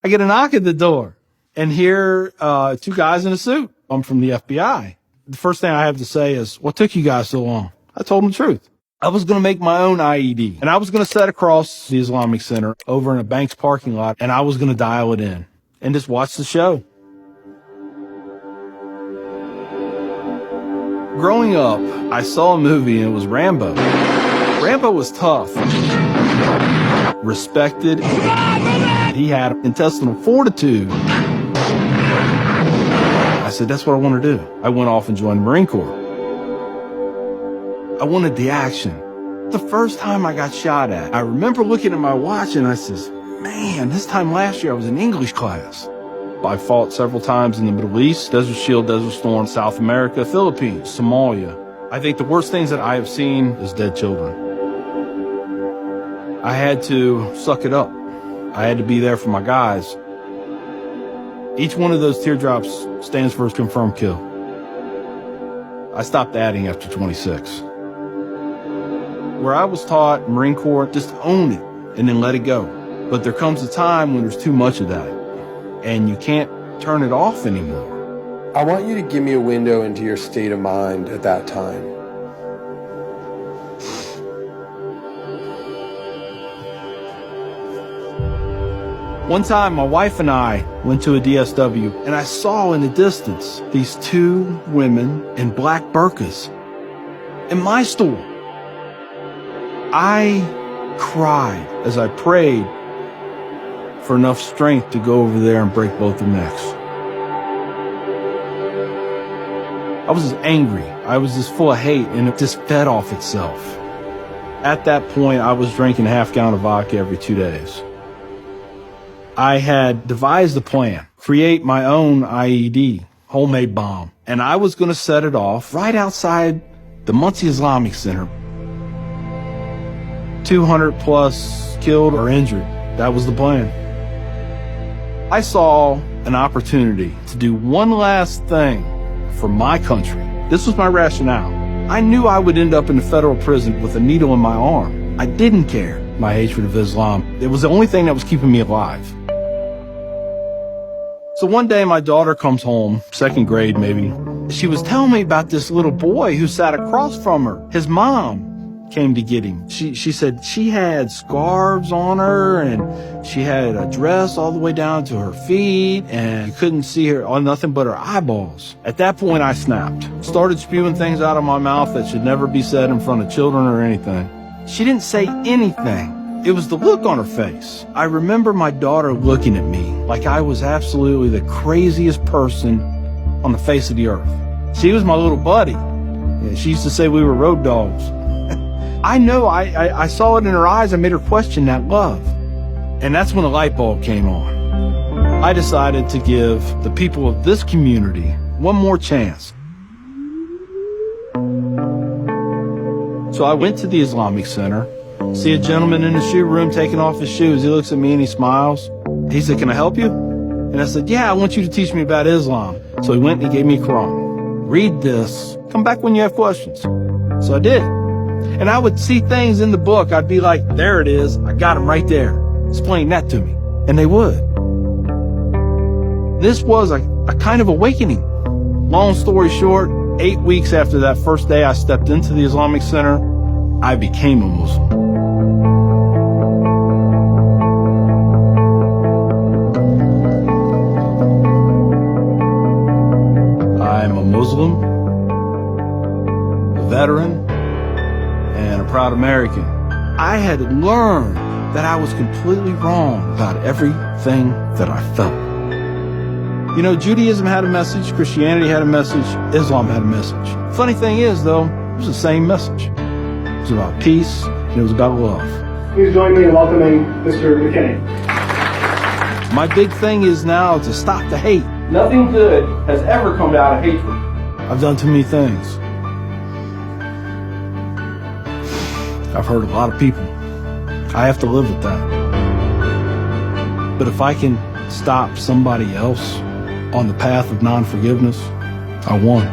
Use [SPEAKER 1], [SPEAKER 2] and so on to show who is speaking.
[SPEAKER 1] I get a knock at the door, and here, two guys in a suit. I'm from the FBI. The first thing I have to say is, what took you guys so long? I told them the truth. I was going to make my own IED, and I was going to set across the Islamic Center over in a bank's parking lot, and I was going to dial it in and just watch the show. Growing up, I saw a movie, and it was Rambo. Rambo was tough, respected. He had intestinal fortitude. I said, that's what I want to do. I went off and joined the Marine Corps. I wanted the action. The first time I got shot at, I remember looking at my watch and I says, man, this time last year I was in English class. I fought several times in the Middle East, Desert Shield, Desert Storm, South America, Philippines, Somalia. I think the worst things that I have seen is dead children. I had to suck it up. I had to be there for my guys. Each one of those teardrops stands for a confirmed kill. I stopped adding after 26. Where I was taught, Marine Corps, just own it and then let it go. But there comes a time when there's too much of that, and you can't turn it off anymore.
[SPEAKER 2] I want you to give me a window into your state of mind at that time.
[SPEAKER 1] One time, my wife and I went to a DSW, and I saw in the distance these two women in black burqas in my store. I cried as I prayed for enough strength to go over there and break both their necks. I was just angry. I was just full of hate, and it just fed off itself. At that point, I was drinking a half-gallon of vodka every 2 days. I had devised a plan, create my own IED, homemade bomb, and I was going to set it off right outside the Muncie Islamic Center. 200 plus killed or injured. That was the plan. I saw an opportunity to do one last thing for my country. This was my rationale. I knew I would end up in a federal prison with a needle in my arm. I didn't care. My hatred of Islam, it was the only thing that was keeping me alive. So one day my daughter comes home, second grade maybe. She was telling me about this little boy who sat across from her. His mom came to get him. She said she had scarves on her, and she had a dress all the way down to her feet, and you couldn't see her on nothing but her eyeballs. At that point, I snapped. Started spewing things out of my mouth that should never be said in front of children or anything. She didn't say anything. It was the look on her face. I remember my daughter looking at me like I was absolutely the craziest person on the face of the earth. She was my little buddy. She used to say we were road dogs. I know I saw it in her eyes. I made her question that love. And that's when the light bulb came on. I decided to give the people of this community one more chance. So I went to the Islamic Center, see a gentleman in the shoe room taking off his shoes. He looks at me and he smiles. He said, "Can I help you?" And I said, "Yeah, I want you to teach me about Islam." So he went and he gave me a Quran. "Read this. Come back when you have questions." So I did. And I would see things in the book. I'd be like, there it is. I got it right there. Explain that to me. And they would. This was a kind of awakening. Long story short, 8 weeks after that first day I stepped into the Islamic Center, I became a Muslim. I'm a Muslim, a veteran, and a proud American. I had learned that I was completely wrong about everything that I felt. You know, Judaism had a message, Christianity had a message, Islam had a message. Funny thing is, though, it was the same message. It was about peace, and it was about love.
[SPEAKER 3] Please join me in welcoming Mr. McKinney.
[SPEAKER 1] My big thing is now to stop the hate. Nothing good has ever come out of hatred. I've done too many things. I've hurt a lot of people. I have to live with that. But if I can stop somebody else on the path of non-forgiveness, I won.